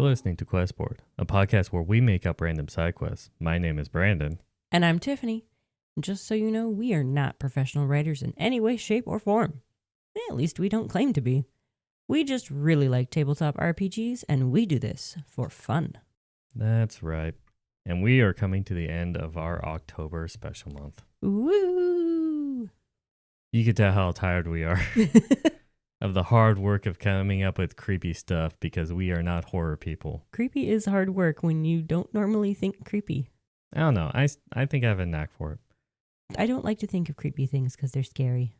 You're listening to Questboard, a podcast where we make up random side quests. My name is Brandon. And I'm Tiffany. And just so you know, we are not professional writers in any way, shape, or form. At least we don't claim to be. We just really like tabletop RPGs, and we do this for fun. That's right. And we are coming to the end of our October special month. Woo! You can tell how tired we are of the hard work of coming up with creepy stuff because we are not horror people. Creepy is hard work when you don't normally think creepy. I don't know. I think I have a knack for it. I don't like to think of creepy things because they're scary.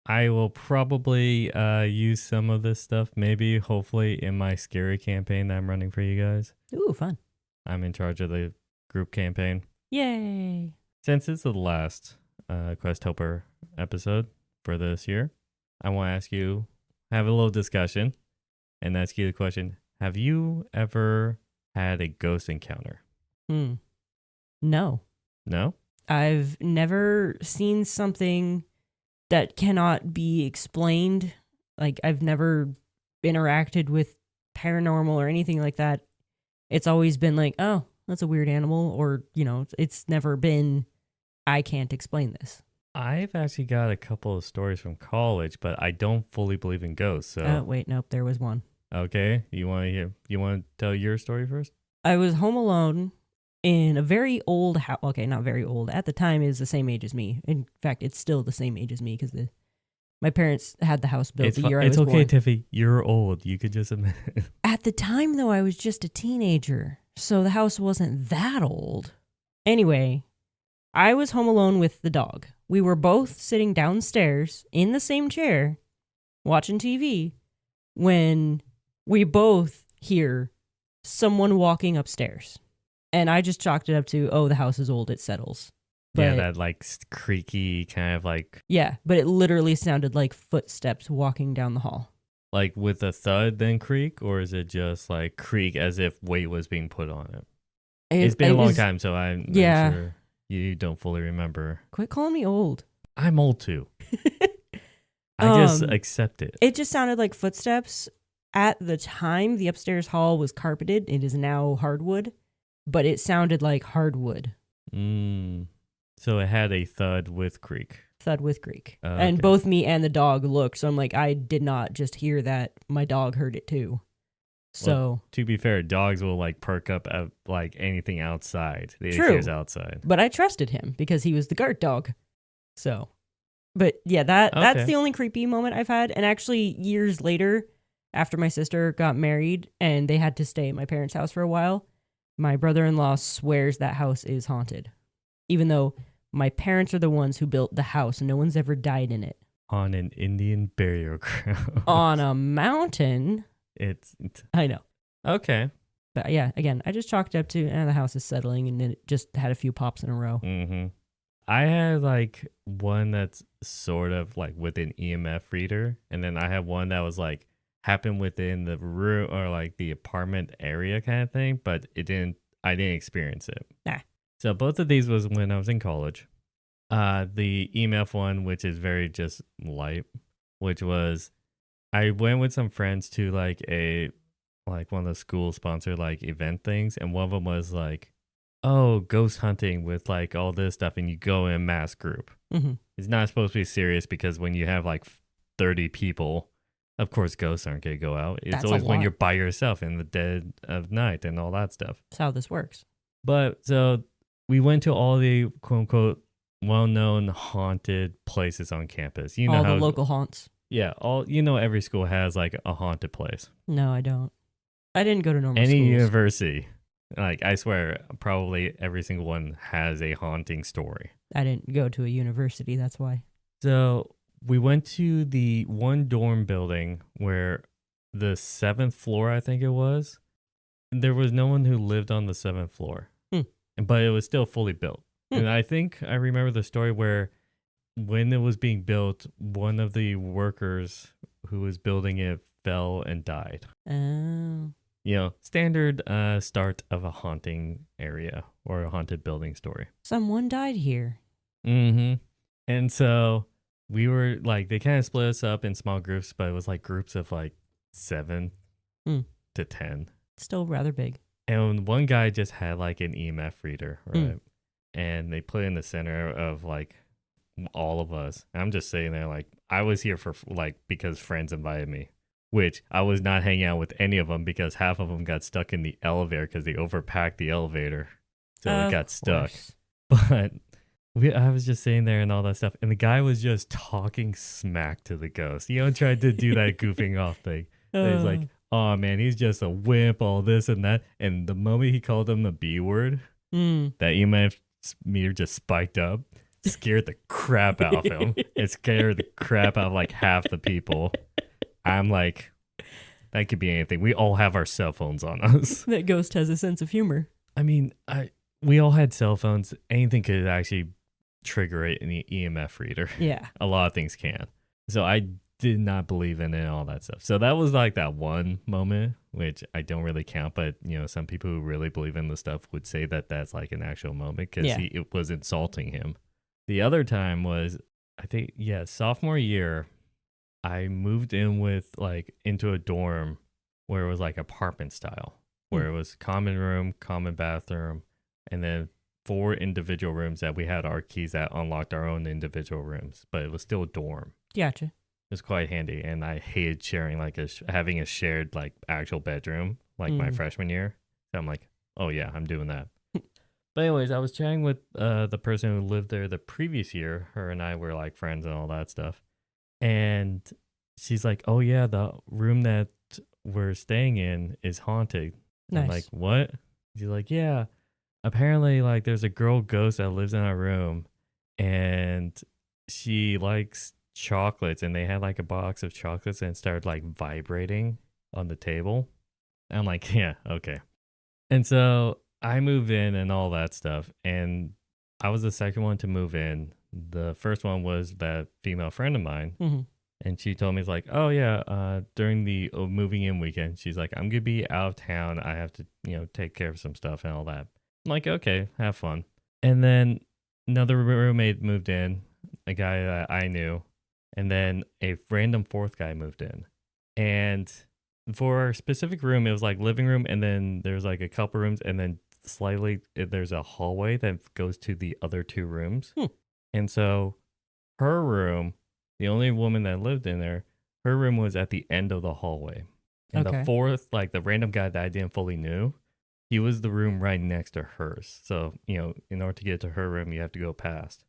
I will probably use some of this stuff, maybe, hopefully, in my scary campaign that I'm running for you guys. Ooh, fun. I'm in charge of the group campaign. Yay. Since it's the last Questober episode for this year, I want to ask you, have a little discussion, and ask you the question, have you ever had a ghost encounter? No. No? I've never seen something that cannot be explained. Like, I've never interacted with paranormal or anything like that. It's always been like, oh, that's a weird animal, or, you know, it's never been, I can't explain this. I've actually got a couple of stories from college, but I don't fully believe in ghosts. So Wait, nope, there was one. okay, you want to tell your story first? I was home alone in a very old house. Okay, not very old. At the time, it was the same age as me. In fact, it's still the same age as me because my parents had the house built the year I was born. It's okay, Tiffy. You're old. You could just admit it. At the time, though, I was just a teenager, so the house wasn't that old. Anyway, I was home alone with the dog. We were both sitting downstairs in the same chair, watching TV, when we both hear someone walking upstairs. And I just chalked it up to, oh, the house is old, it settles. But, yeah, that like creaky kind of like... Yeah, but it literally sounded like footsteps walking down the hall. Like with a thud then creak, or is it just like creak as if weight was being put on it? It's been a long time, so I'm sure you don't fully remember. Quit calling me old. I'm old too. I just accept it. It just sounded like footsteps. At the time, the upstairs hall was carpeted. It is now hardwood. But it sounded like hardwood. So it had a thud with creak. Thud with creak. Okay. And both me and the dog looked. So I'm like, I did not just hear that. My dog heard it too. So well, to be fair, dogs will like perk up at like anything outside. They true. Outside. But I trusted him because he was the guard dog. So, but yeah, that's the only creepy moment I've had. And actually, years later, after my sister got married and they had to stay at my parents' house for a while, my brother-in-law swears that house is haunted, even though my parents are the ones who built the house. No one's ever died in it. On an Indian burial ground. On a mountain. I know. Okay. But yeah, again, I just chalked it up to, the house is settling, and then it just had a few pops in a row. Mm-hmm. I had like one that's sort of like with an EMF reader, and then I had one that was like, happened within the room or like the apartment area kind of thing, but I didn't experience it. Nah. So both of these was when I was in college. The EMF one, which is very just light, which was I went with some friends to like one of the school sponsored like event things, and one of them was like, oh, ghost hunting with like all this stuff, and you go in a mass group. Mm-hmm. It's not supposed to be serious because when you have like 30 people, of course, ghosts aren't going to go out. It's always when you're by yourself in the dead of night and all that stuff. That's how this works. But so we went to all the quote unquote well-known haunted places on campus. You know all the local haunts. Yeah, every school has like a haunted place. No, I don't. I didn't go to normal schools. Any university, like I swear, probably every single one has a haunting story. I didn't go to a university, that's why. So we went to the one dorm building where the 7th floor, I think it was, there was no one who lived on the 7th floor, but it was still fully built. And I think I remember the story where when it was being built, one of the workers who was building it fell and died. Oh. Standard start of a haunting area or a haunted building story. Someone died here. Mm-hmm. And so we were like, they kind of split us up in small groups, but it was like groups of like 7 to 10. Still rather big. And one guy just had like an EMF reader, right? And they put it in the center of like all of us. And I'm just sitting there like, I was here for like, because friends invited me, which I was not hanging out with any of them because half of them got stuck in the elevator because they overpacked the elevator. So it got stuck. But I was just sitting there and all that stuff. And the guy was just talking smack to the ghost. Tried to do that goofing off thing. He's like, oh man, he's just a wimp, all this and that. And the moment he called him the B word, that EMF meter just spiked up, scared the crap out of him. It scared the crap out of like half the people. I'm like, that could be anything. We all have our cell phones on us. That ghost has a sense of humor. I mean, we all had cell phones. Anything could actually trigger it in the EMF reader. Yeah. A lot of things can. So I did not believe in it and all that stuff. So that was like that one moment, which I don't really count, but some people who really believe in the stuff would say that that's like an actual moment because it was insulting him. The other time was, I think, sophomore year, I moved in with like into a dorm where it was like apartment style, where it was common room, common bathroom, and then 4 individual rooms that we had our keys that unlocked our own individual rooms, but it was still a dorm. Gotcha. It was quite handy, and I hated sharing like having a shared like actual bedroom like my freshman year. So I'm like, oh yeah, I'm doing that. But anyways, I was chatting with the person who lived there the previous year. Her and I were like friends and all that stuff. And she's like, oh yeah, the room that we're staying in is haunted. Nice. I'm like, what? She's like, yeah, apparently like there's a girl ghost that lives in our room and she likes chocolates, and they had like a box of chocolates and it started like vibrating on the table. I'm like, yeah, okay. And so I moved in and all that stuff, and I was the second one to move in. The first one was that female friend of mine, and she told me, it's like, oh yeah, during the moving in weekend, she's like, I'm gonna be out of town. I have to, take care of some stuff and all that. I'm like, okay, have fun. And then another roommate moved in, a guy that I knew, and then a random fourth guy moved in. And for our specific room, it was like living room, and then there's like a couple rooms, and then slightly there's a hallway that goes to the other 2 rooms. And so her room, the only woman that lived in there, her room was at the end of the hallway. And the fourth, like the random guy that I didn't fully knew, he was the room right next to hers. So, in order to get to her room, you have to go past.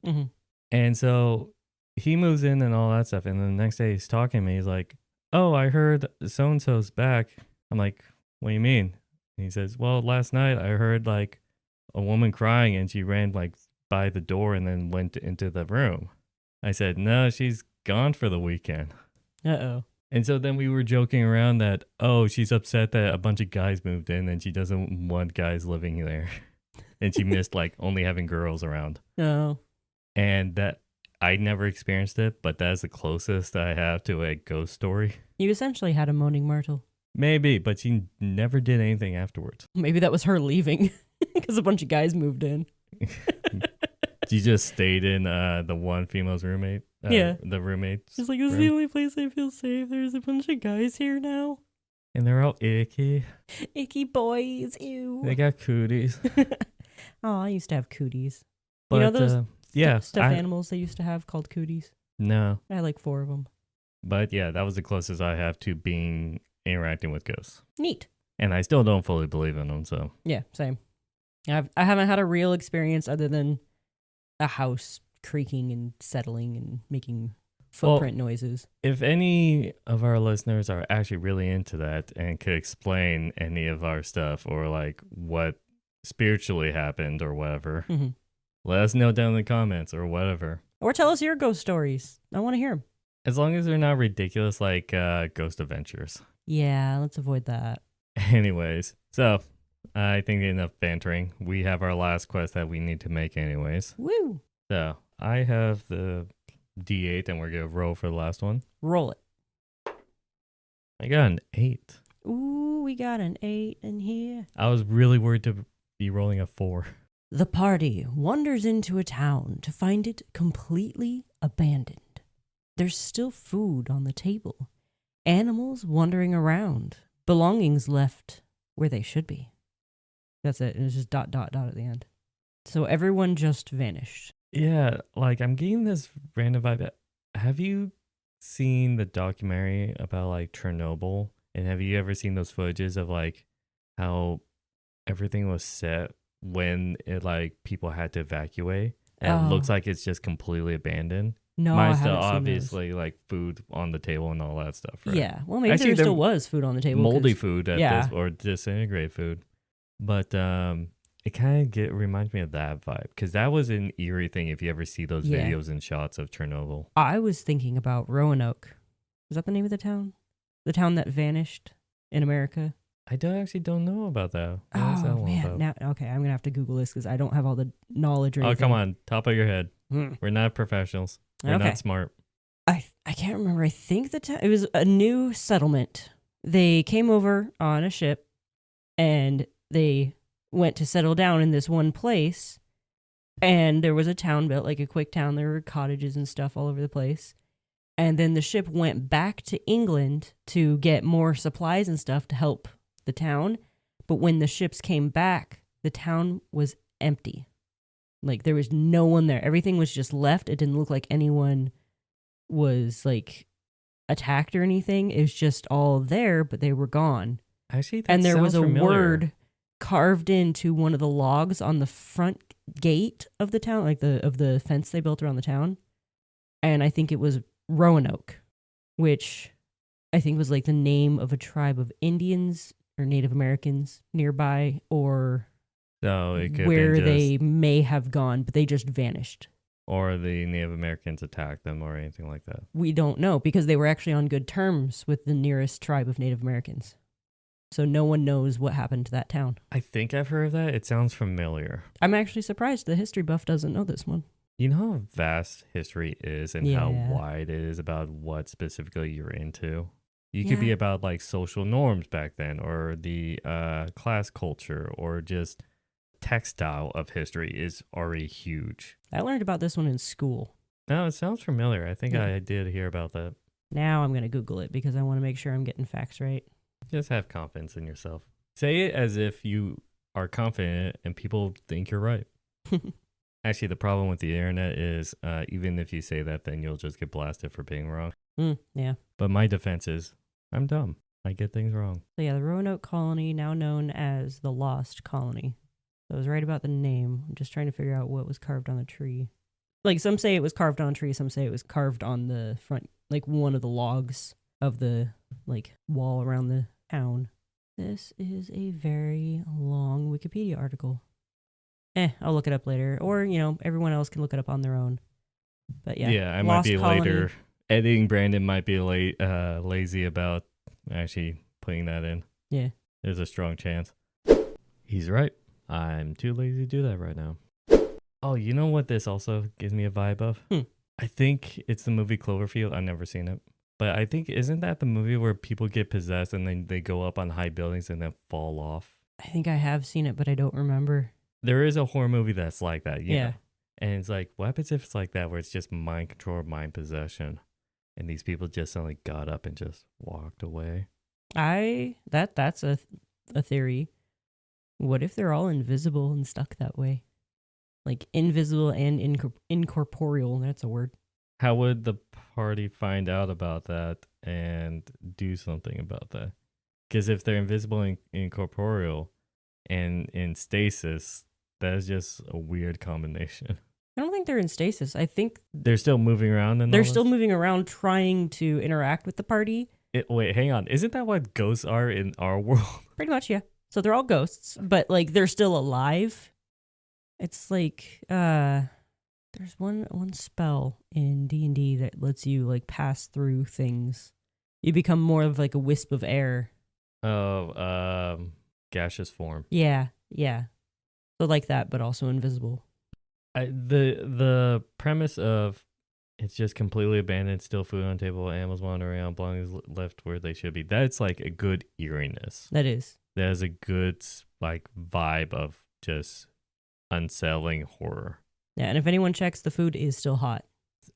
And so he moves in and all that stuff. And then the next day he's talking to me. He's like, oh, I heard so-and-so's back. I'm like, what do you mean? And he says, well, last night I heard like a woman crying and she ran like by the door and then went into the room. I said, no, she's gone for the weekend. Uh-oh. And so then we were joking around that, oh, she's upset that a bunch of guys moved in and she doesn't want guys living there. And she missed like only having girls around. Oh. And that I never experienced it, but that's the closest I have to a ghost story. You essentially had a moaning myrtle. Maybe, but she never did anything afterwards. Maybe that was her leaving because a bunch of guys moved in. She just stayed in the one female's roommate. The roommates. She's like, this is the only place I feel safe. There's a bunch of guys here now. And they're all icky. Icky boys, ew. They got cooties. Oh, I used to have cooties. But, you know those stuffed animals they used to have called cooties? No. I had like 4 of them. But yeah, that was the closest I have to interacting with ghosts. Neat. And I still don't fully believe in them, so. Yeah, same. I haven't had a real experience other than a house creaking and settling and making footprint noises. If any of our listeners are actually really into that and could explain any of our stuff or like what spiritually happened or whatever, let us know down in the comments or whatever. Or tell us your ghost stories. I want to hear them. As long as they're not ridiculous like Ghost Adventures. Yeah, let's avoid that. Anyways, so I think enough bantering. We have our last quest that we need to make anyways. Woo! So I have the D8 and we're going to roll for the last one. Roll it. I got an 8. Ooh, we got an 8 in here. I was really worried to be rolling a 4. The party wanders into a town to find it completely abandoned. There's still food on the table, animals wandering around, belongings left where they should be. That's it. And it's just ... at the end. So everyone just vanished. Yeah, like I'm getting this random vibe. Have you seen the documentary about like Chernobyl? And have you ever seen those footages of like how everything was set when it like people had to evacuate? And it looks like it's just completely abandoned. No, I Mine's still haven't seen those. obviously like food on the table and all that stuff, right? Yeah, well, maybe Actually, there still was food on the table. Moldy food at yeah. this, or disintegrated food. But it kind of reminds me of that vibe, because that was an eerie thing if you ever see those videos and shots of Chernobyl. I was thinking about Roanoke. Is that the name of the town? The town that vanished in America? I actually don't know about that. What is that one man. about? Now, okay, I'm going to have to Google this because I don't have all the knowledge or anything. Oh, come on. Top of your head. We're not professionals. We're not smart. I can't remember. I think it was a new settlement. They came over on a ship and they went to settle down in this one place. And there was a town built, like a quick town. There were cottages and stuff all over the place. And then the ship went back to England to get more supplies and stuff to help the town. But when the ships came back, the town was empty. Like there was no one there. Everything was just left. It didn't look like anyone was like attacked or anything. It was just all there, but they were gone. Actually, that and there was a familiar. word carved into one of the logs on the front gate of the town, like of the fence they built around the town. And I think it was Roanoke, which I think was like the name of a tribe of Indians or Native Americans nearby, or where they may have gone, but they just vanished. Or the Native Americans attacked them or anything like that. We don't know, because they were actually on good terms with the nearest tribe of Native Americans. So no one knows what happened to that town. I think I've heard of that. It sounds familiar. I'm actually surprised the history buff doesn't know this one. You know how vast history is and how wide it is about what specifically you're into? You could be about like social norms back then, or the class culture, or just textile of history is already huge. I learned about this one in school. No, it sounds familiar. I think I did hear about that. Now I'm going to Google it because I want to make sure I'm getting facts right. Just have confidence in yourself. Say it as if you are confident and people think you're right. Actually, the problem with the internet is even if you say that, then you'll just get blasted for being wrong. Yeah. But my defense is I'm dumb. I get things wrong. So yeah, the Roanoke colony, now known as the Lost Colony. So I was right about the name. I'm just trying to figure out what was carved on the tree. Like some say it was carved on a tree, some say it was carved on the front, like one of the logs of the like wall around the town. This is a very long Wikipedia article. I'll look it up later. Or, everyone else can look it up on their own. But yeah. Yeah, I might be later. Editing Brandon might be lazy about actually putting that in. Yeah. There's a strong chance. He's right. I'm too lazy to do that right now. Oh, you know what this also gives me a vibe of? I think it's the movie Cloverfield. I've never seen it. But I think, isn't that the movie where people get possessed and then they go up on high buildings and then fall off? I think I have seen it, but I don't remember. There is a horror movie that's like that. Yeah. And it's like, what happens if it's like that, where it's just mind control, mind possession, and these people just suddenly got up and just walked away? That's a theory. What if they're all invisible and stuck that way? Like invisible and incorporeal. That's a word. How would the party find out about that and do something about that? Because if they're invisible and incorporeal and in stasis, that is just a weird combination. I don't think they're in stasis. I think they're still moving around. They're still moving around trying to interact with the party. Wait, hang on. Isn't that what ghosts are in our world? Pretty much, yeah. So they're all ghosts, but like they're still alive. It's like there's one spell in D&D that lets you like pass through things. You become more of like a wisp of air. Oh, gaseous form. Yeah. So like that, but also invisible. The premise of it's just completely abandoned, still food on the table, animals wandering around, belongings left where they should be. That's like a good eeriness. That is. That is a good like vibe of just unsettling horror. Yeah, and if anyone checks, the food is still hot.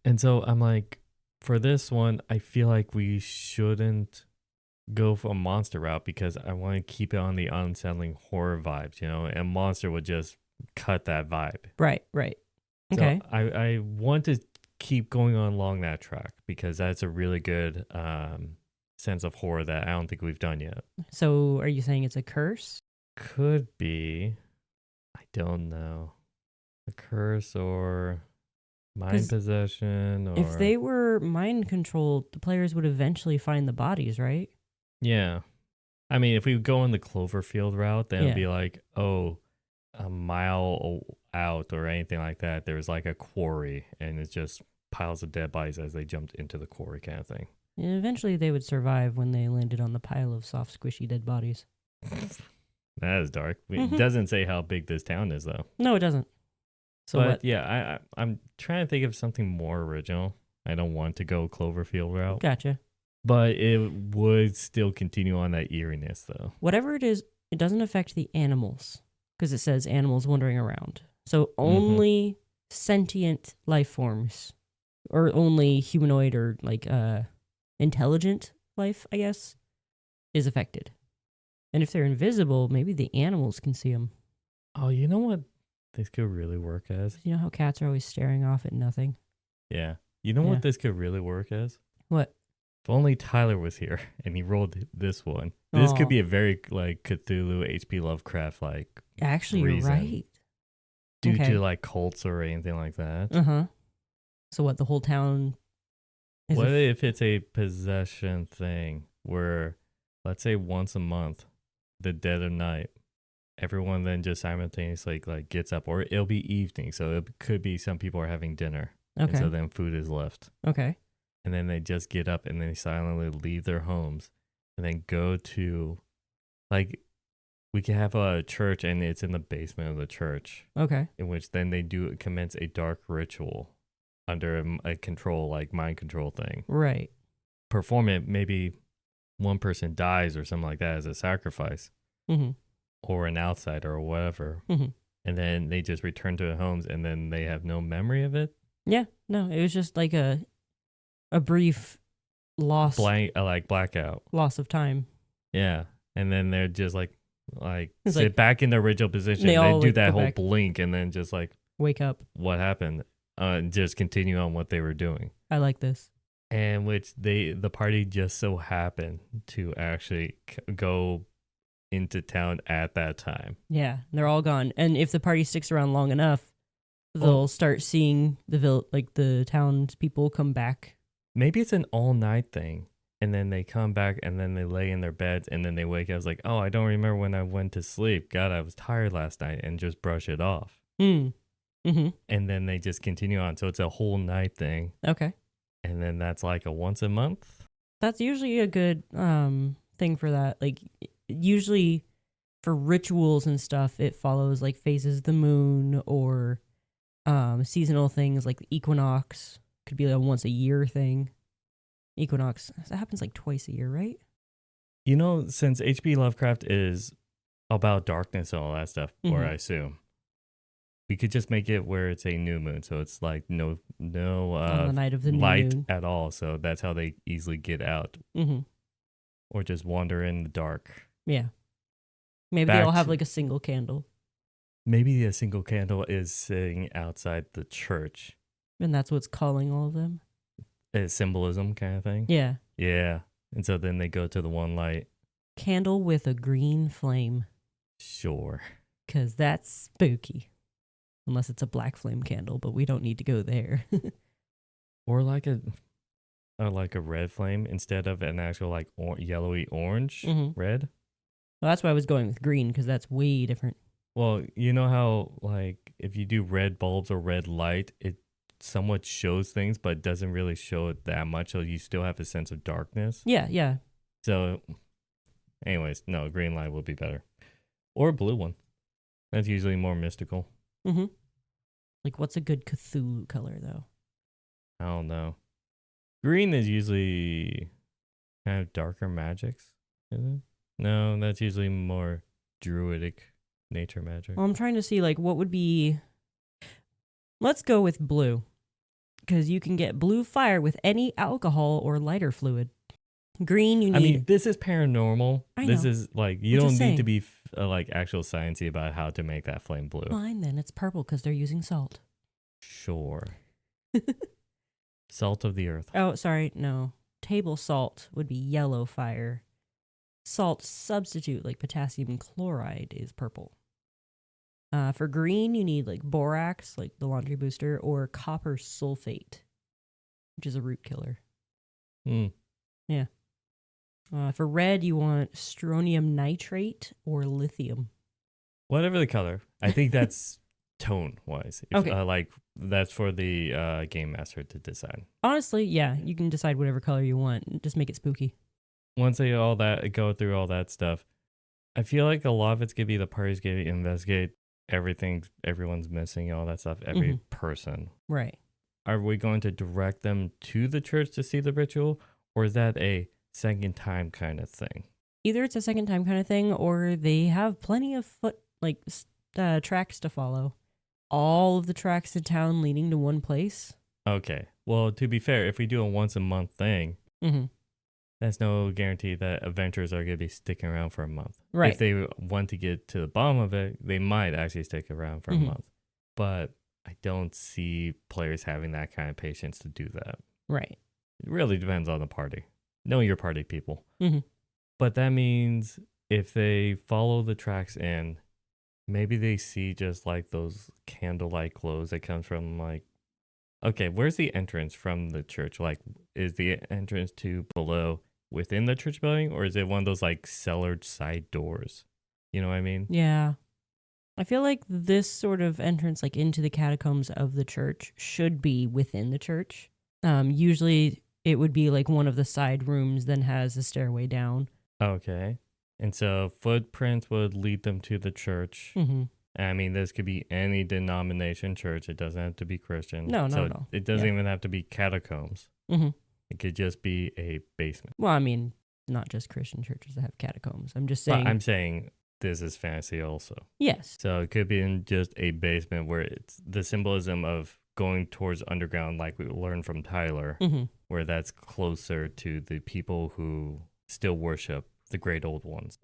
And so I'm like, for this one, I feel like we shouldn't go for a monster route because I want to keep it on the unsettling horror vibes, and monster would just cut that vibe. Right. Okay. So I want to keep going on along that track because that's a really good sense of horror that I don't think we've done yet. So are you saying it's a curse? Could be. I don't know. A curse or mind possession or... If they were mind controlled, the players would eventually find the bodies, right? Yeah. I mean, if we go on the Cloverfield route, then it'd be like, a mile out or anything like that, there's like a quarry and it's just piles of dead bodies as they jumped into the quarry kind of thing. And eventually they would survive when they landed on the pile of soft, squishy dead bodies. That is dark. It doesn't say how big this town is, though. No, it doesn't. So but what? Yeah, I'm trying to think of something more original. I don't want to go Cloverfield route. Gotcha. But it would still continue on that eeriness, though. Whatever it is, it doesn't affect the animals because it says animals wandering around. So only sentient life forms, or only humanoid or like intelligent life, I guess, is affected. And if they're invisible, maybe the animals can see them. Oh, you know what this could really work as? You know how cats are always staring off at nothing? Yeah. You know what this could really work as? What? If only Tyler was here and he rolled this one. This could be a very like Cthulhu, H.P. Lovecraft like. Actually, reason. you're right. Due to like cults or anything like that. So what? The whole town. What if it's a possession thing where, let's say, once a month, the dead of night, everyone then just simultaneously like gets up, or it'll be evening, so it could be some people are having dinner, and so then food is left. Okay. And then they just get up and they silently leave their homes and then go to, like, we can have a church and it's in the basement of the church. Okay. In which then they do commence a dark ritual under a control, like mind control thing. Right. Perform it, maybe one person dies or something like that as a sacrifice. Or an outsider or whatever. And then they just return to their homes and then they have no memory of it. Yeah. No, it was just like a brief loss. Like blackout. Loss of time. Yeah. And then they're just like it's sit like, back in their original position. They do that whole blink and then just like wake up. What happened? And just continue on what they were doing. I like this. And which the party just so happened to actually go into town at that time. Yeah, they're all gone. And if the party sticks around long enough, they'll start seeing the townspeople come back. Maybe it's an all night thing. And then they come back and then they lay in their beds and then they wake up. I was like, oh, I don't remember when I went to sleep. God, I was tired last night, and just brush it off. And then they just continue on. So it's a whole night thing. Okay. And then that's like a once a month. That's usually a good thing for that. Like usually for rituals and stuff, it follows like phases of the moon or seasonal things like the equinox. Could be like a once a year thing. Equinox, that happens like twice a year, right? You know, since H.P. Lovecraft is about darkness and all that stuff, or I assume, we could just make it where it's a new moon, so it's like no on the night of the light moon. at all. So that's how they easily get out, or just wander in the dark. Yeah, maybe they all have like a single candle. Maybe a single candle is sitting outside the church, and that's what's calling all of them. A symbolism kind of thing. Yeah. Yeah, and so then they go to the one light. Candle with a green flame. Sure. Because that's spooky. Unless it's a black flame candle, but we don't need to go there. Or like a red flame instead of an actual like yellowy orange red. Well, that's why I was going with green, because that's way different. Well, you know how like if you do red bulbs or red light, it somewhat shows things, but doesn't really show it that much, so you still have a sense of darkness. Yeah. So, anyways, no, green light would be better. Or a blue one. That's usually more mystical. Like, what's a good Cthulhu color, though? I don't know. Green is usually kind of darker magics, isn't it? No, that's usually more druidic nature magic. Well, I'm trying to see, like, what would be... Let's go with blue. Because you can get blue fire with any alcohol or lighter fluid. Green, you need. I mean, this is paranormal. I This know. is like, you I'm don't just need to saying. be like actual sciencey about how to make that flame blue. Fine, then. It's purple because they're using salt. Sure. Salt of the earth. Oh, sorry. No. Table salt would be yellow fire. Salt substitute, like potassium chloride, is purple. For green, you need like borax, like the laundry booster, or copper sulfate, which is a root killer. Hmm. Yeah. For red, you want strontium nitrate or lithium. Whatever the color. I think that's tone wise. Okay. Like, that's for the game master to decide. Honestly, yeah, you can decide whatever color you want. Just make it spooky. Once they go through all that stuff, I feel like a lot of it's gonna be the party's gonna investigate everything everyone's missing, all that stuff, every person. Right. Are we going to direct them to the church to see the ritual, or is that a second time kind of thing? Either it's a second time kind of thing, or they have plenty of tracks to follow. All of the tracks in town leading to one place. Okay. Well, to be fair, if we do a once a month thing, that's no guarantee that adventurers are going to be sticking around for a month. Right. If they want to get to the bottom of it, they might actually stick around for a month. But I don't see players having that kind of patience to do that. Right. It really depends on the party. Know your party, people. But that means if they follow the tracks in, maybe they see just like those candlelight glows that comes from like, okay, where's the entrance from the church? Like, is the entrance to below within the church building, or is it one of those like cellar side doors? You know what I mean? Yeah. I feel like this sort of entrance, like into the catacombs of the church, should be within the church. Usually it would be like one of the side rooms, then has a stairway down. Okay. And so footprints would lead them to the church. I mean, this could be any denomination church. It doesn't have to be Christian. No. It doesn't even have to be catacombs. It could just be a basement. Well, I mean, not just Christian churches that have catacombs. I'm just saying. But I'm saying this is fantasy also. Yes. So it could be in just a basement where it's the symbolism of going towards underground, like we learned from Tyler, where that's closer to the people who still worship the great old ones.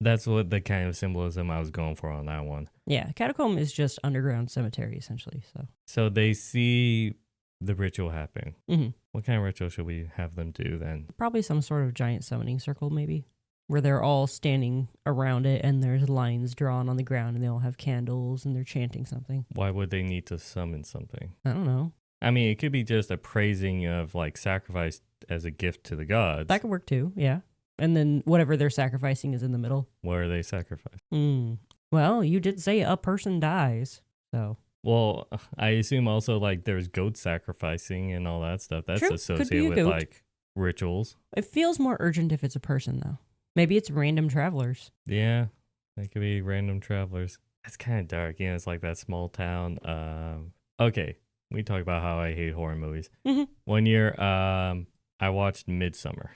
That's what the kind of symbolism I was going for on that one. Yeah, catacomb is just underground cemetery, essentially. So they see the ritual happening. What kind of ritual should we have them do then? Probably some sort of giant summoning circle, maybe, where they're all standing around it and there's lines drawn on the ground and they all have candles and they're chanting something. Why would they need to summon something? I don't know. I mean, it could be just a praising of like sacrifice as a gift to the gods. That could work too, yeah. And then whatever they're sacrificing is in the middle. What are they sacrificing? Well, you did say a person dies, so. Well, I assume also like there's goat sacrificing and all that stuff. That's True. associated with like rituals. It feels more urgent if it's a person, though. Maybe it's random travelers. Yeah, that could be random travelers. That's kind of dark. You know, it's like that small town. Okay, we talk about how I hate horror movies. One year, I watched Midsummer.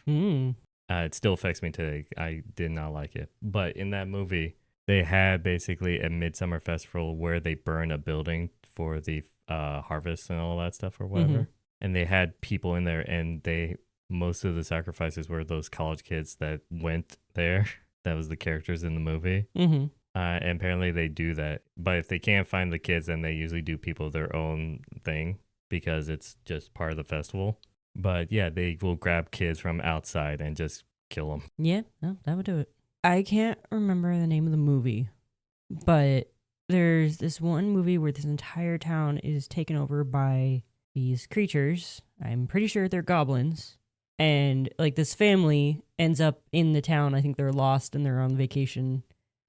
It still affects me today. I did not like it. But in that movie, they had basically a midsummer festival where they burn a building for the harvest and all that stuff or whatever. And they had people in there, and most of the sacrifices were those college kids that went there. That was the characters in the movie. And apparently they do that. But if they can't find the kids, then they usually do people their own thing because it's just part of the festival. But yeah, they will grab kids from outside and just kill them. Yeah, no, that would do it. I can't remember the name of the movie, but there's this one movie where this entire town is taken over by these creatures. I'm pretty sure they're goblins. And like this family ends up in the town. I think they're lost and they're on vacation.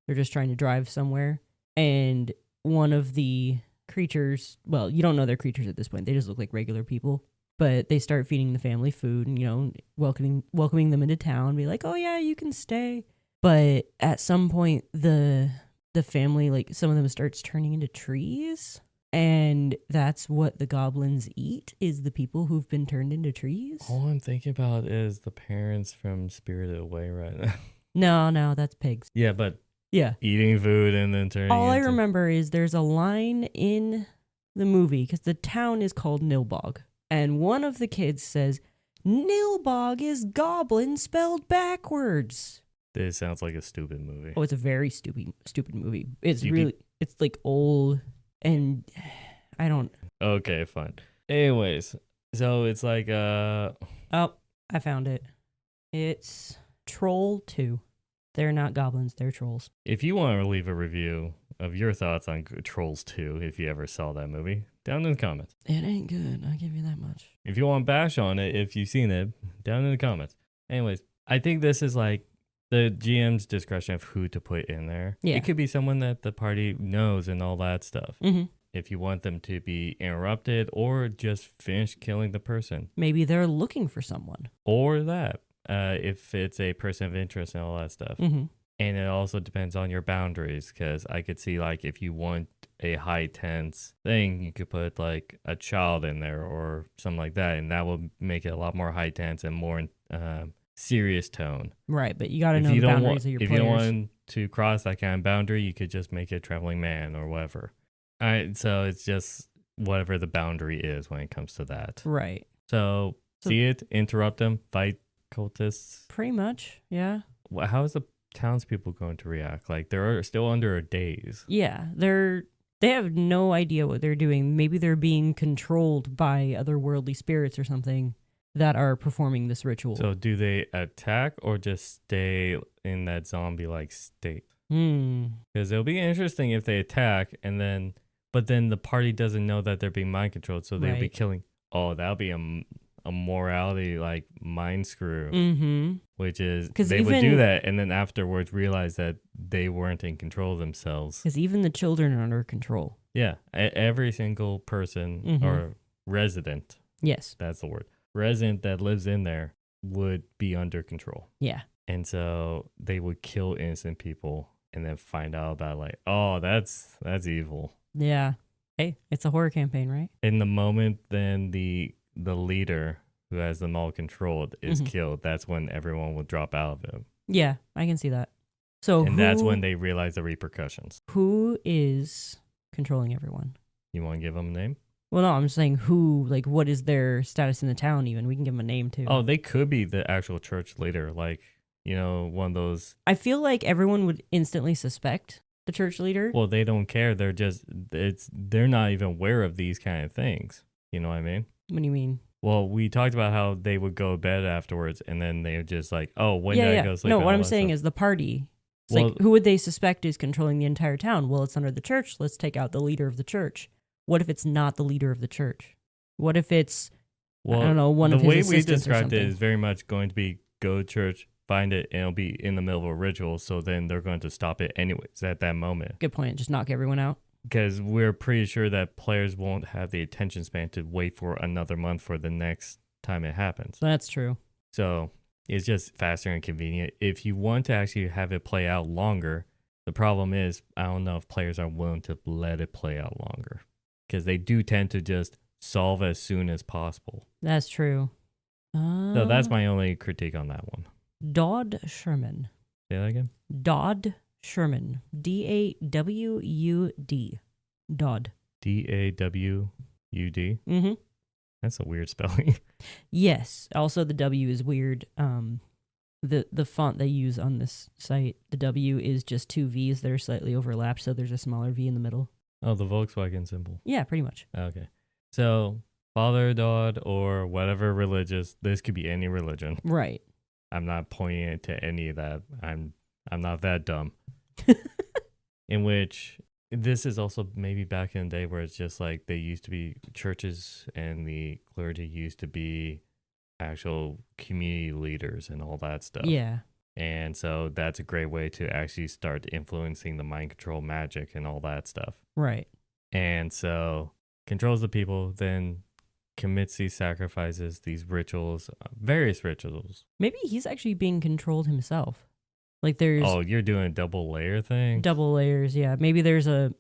They're just trying to drive somewhere. And one of the creatures, well, you don't know they're creatures at this point. They just look like regular people. But they start feeding the family food and, you know, welcoming them into town. Be like, oh, yeah, you can stay. But at some point, the family, like some of them starts turning into trees. And that's what the goblins eat, is the people who've been turned into trees. All I'm thinking about is the parents from Spirited Away right now. No, that's pigs. Yeah, but yeah, eating food and then turning All I remember is there's a line in the movie, because the town is called Nilbog. And one of the kids says, Nilbog is goblin spelled backwards. This sounds like a stupid movie. Oh, it's a very stupid movie. It's You really, it's like old and I don't. Okay, fine. Anyways, so it's like Oh, I found it. It's Troll 2. They're not goblins, they're trolls. if you want to leave a review of your thoughts on Trolls 2, if you ever saw that movie, down in the comments. It ain't good, I'll give you that much. If you want to bash on it, if you've seen it, down in the comments. Anyways, I think this is like the GM's discretion of who to put in there. Yeah. It could be someone that the party knows and all that stuff. Mm-hmm. If you want them to be interrupted or just finish killing the person. Maybe they're looking for someone. Or that, if it's a person of interest and all that stuff. Mm-hmm. And it also depends on your boundaries, because I could see, like, if you want a high tense thing, you could put like a child in there or something like that, and that will make it a lot more high tense and more serious tone. Right, but you got to know the boundaries of your players. If you don't want to cross that kind of boundary, you could just make it traveling man or whatever. All right, so it's just whatever the boundary is when it comes to that. Right. So see it, interrupt them, fight cultists. Pretty much, yeah. How is the townspeople going to react? Like, they're still under a daze. Yeah, they have no idea what they're doing. Maybe they're being controlled by otherworldly spirits or something that are performing this ritual. So do they attack or just stay in that zombie-like state? Because it'll be interesting if they attack but then the party doesn't know that they're being mind controlled, so they'll be killing. Oh, that'll be a morality like mind screw. Mm-hmm. Which is they would do that and then afterwards realize that they weren't in control of themselves. Because even the children are under control. Yeah, every single person or resident. Yes, that's the word. Resident that lives in there would be under control. Yeah, and so they would kill innocent people and then find out about like, oh, that's evil. Yeah. Hey, it's a horror campaign, right? In the moment, then the leader who has them all controlled is killed. That's when everyone will drop out of it. Yeah, I can see that. So that's when they realize the repercussions. Who is controlling everyone? You want to give them a name? Well, no, I'm saying who, like, what is their status in the town even? We can give them a name, too. Oh, they could be the actual church leader, like, one of those. I feel like everyone would instantly suspect the church leader. Well, they don't care. They're not even aware of these kind of things. You know what I mean? What do you mean? Well, we talked about how they would go to bed afterwards, and then they would just like, oh, when did I go sleep? No, what I'm saying is the party. It's like, who would they suspect is controlling the entire town? Well, it's under the church. Let's take out the leader of the church. What if it's not the leader of the church? What if it's, I don't know, one of his assistants or something? The way we described it is very much going to be go to church, find it, and it'll be in the middle of a ritual, so then they're going to stop it anyways at that moment. Good point. Just knock everyone out. Because we're pretty sure that players won't have the attention span to wait for another month for the next time it happens. That's true. So it's just faster and convenient. If you want to actually have it play out longer, the problem is I don't know if players are willing to let it play out longer. Because they do tend to just solve as soon as possible. That's true. So that's my only critique on that one. Dodd Sherman. Say that again? Dodd Sherman. D-A-W-U-D. Dodd. D-A-W-U-D? Mm-hmm. That's a weird spelling. Yes. Also, the W is weird. The font they use on this site, the W is just two V's that are slightly overlapped, so there's a smaller V in the middle. Oh, the Volkswagen symbol. Yeah, pretty much. Okay. So, Father Dodd or whatever religious, this could be any religion. Right. I'm not pointing it to any of that. I'm not that dumb. In which this is also maybe back in the day where it's just like they used to be churches and the clergy used to be actual community leaders and all that stuff. Yeah. And so that's a great way to actually start influencing the mind control magic and all that stuff. Right. And so controls the people, then commits these sacrifices, these rituals, various rituals. Maybe he's actually being controlled himself. Like there's... Oh, you're doing a double layer thing? Double layers, yeah. Maybe there's a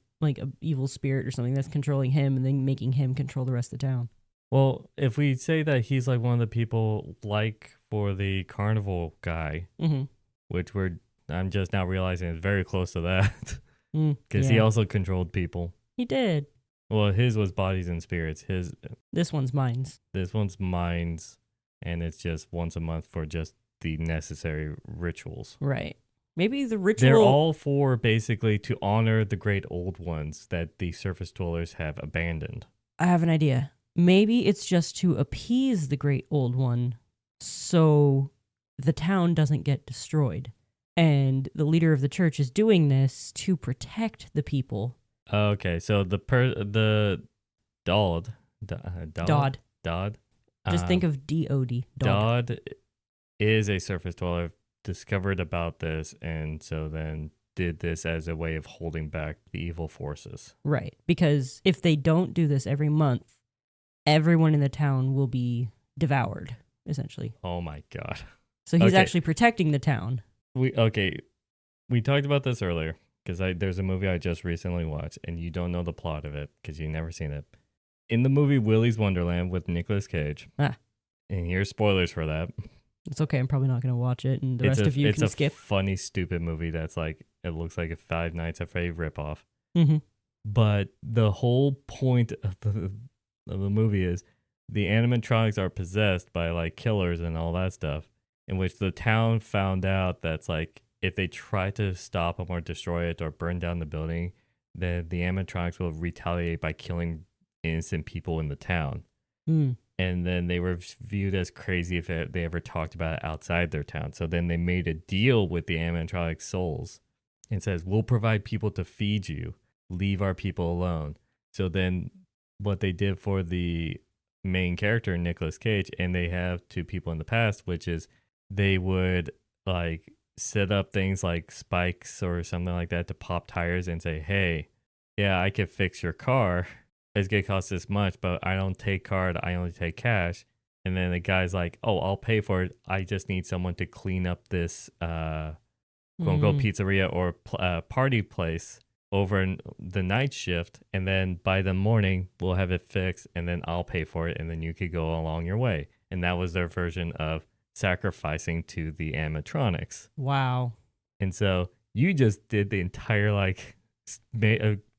evil spirit or something that's controlling him and then making him control the rest of the town. Well, if we say that he's like one of the people like for the carnival guy, which I'm just now realizing is very close to that, because he also controlled people. He did. Well, his was bodies and spirits. This one's minds. This one's minds and it's just once a month for just the necessary rituals. Right. Maybe the ritual... They're all for basically to honor the great old ones that the surface dwellers have abandoned. I have an idea. Maybe it's just to appease the great old one so the town doesn't get destroyed. And the leader of the church is doing this to protect the people. Okay, so the Dodd. Just think of D-O-D. Dodd is a surface dweller, discovered about this, and so then did this as a way of holding back the evil forces. Right, because if they don't do this every month, everyone in the town will be devoured, essentially. Oh my god. So he's actually protecting the town. We talked about this earlier, because there's a movie I just recently watched, and you don't know the plot of it, because you've never seen it. In the movie Willy's Wonderland with Nicolas Cage, and here's spoilers for that. It's okay, I'm probably not going to watch it, and the rest of you can skip. It's a funny, stupid movie that's like, it looks like a Five Nights at Freddy's ripoff. Mm-hmm. But the whole point of the movie is the animatronics are possessed by like killers and all that stuff, in which the town found out that's like, if they try to stop them or destroy it or burn down the building, then the animatronics will retaliate by killing innocent people in the town. Mm. And then they were viewed as crazy if they ever talked about it outside their town. So then they made a deal with the animatronic souls and says, we'll provide people to feed you. Leave our people alone. So then what they did for the main character, Nicolas Cage, and they have to people in the past, which is they would like set up things like spikes or something like that to pop tires and say, hey, yeah, I can fix your car. It's going to cost this much, but I don't take card. I only take cash. And then the guy's like, oh, I'll pay for it. I just need someone to clean up this quote-unquote pizzeria or party place over the night shift. And then by the morning, we'll have it fixed, and then I'll pay for it, and then you could go along your way. And that was their version of sacrificing to the animatronics. Wow. And so you just did the entire, like...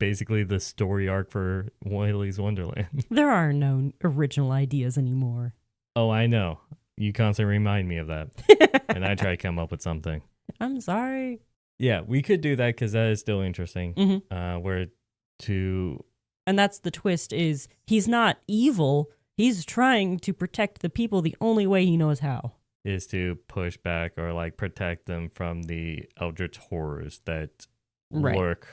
basically the story arc for Willy's Wonderland. There are no original ideas anymore. Oh, I know. You constantly remind me of that. And I try to come up with something. I'm sorry. Yeah, we could do that because that is still interesting. Mm-hmm. And that's the twist is he's not evil. He's trying to protect the people the only way he knows how. Is to push back or like protect them from the eldritch horrors that lurk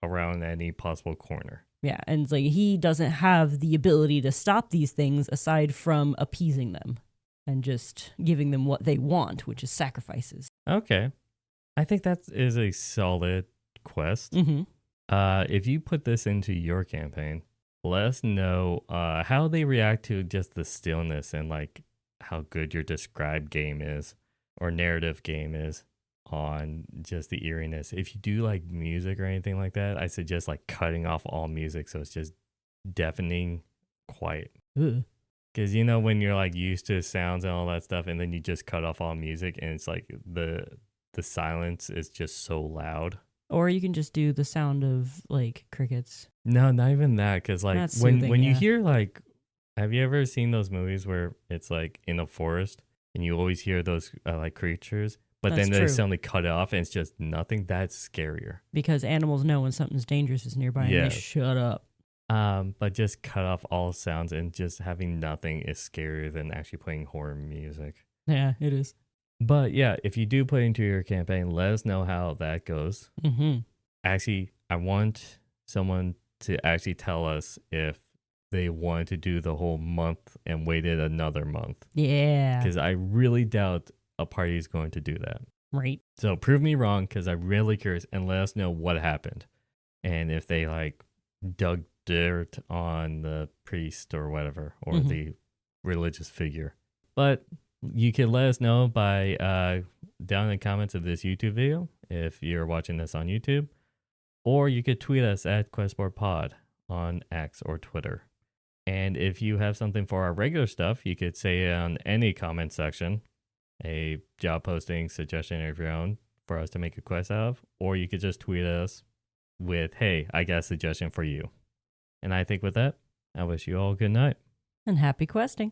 around any possible corner. Yeah, and it's like he doesn't have the ability to stop these things aside from appeasing them and just giving them what they want, which is sacrifices. Okay. I think that is a solid quest. Mm-hmm. If you put this into your campaign, let us know how they react to just the stillness and like how good your described game is or narrative game is on just the eeriness. If you do like music or anything like that, I suggest like cutting off all music so it's just deafening quiet. Because you know when you're like used to sounds and all that stuff, and then you just cut off all music and it's like the silence is just so loud. Or you can just do the sound of like crickets. No, not even that. Because like That's when soothing, you hear like, have you ever seen those movies where it's like in a forest and you always hear those like creatures? But That's then they true. suddenly cut it off and it's just nothing. That's scarier. Because animals know when something's dangerous is nearby and they shut up. But just cut off all sounds and just having nothing is scarier than actually playing horror music. Yeah, it is. But yeah, if you do put into your campaign, let us know how that goes. Mm-hmm. Actually, I want someone to actually tell us if they wanted to do the whole month and waited another month. Yeah. Because I really doubt a party is going to do that. Right. So prove me wrong, because I'm really curious, and let us know what happened. And if they like dug dirt on the priest or whatever, or the religious figure. But you can let us know by down in the comments of this YouTube video if you're watching this on YouTube, or you could tweet us at QuestborPod on X or Twitter. And if you have something for our regular stuff, you could say it on any comment section, a job posting suggestion of your own for us to make a quest out of, or you could just tweet us with, hey, I got a suggestion for you. And I think with that, I wish you all good night. And happy questing.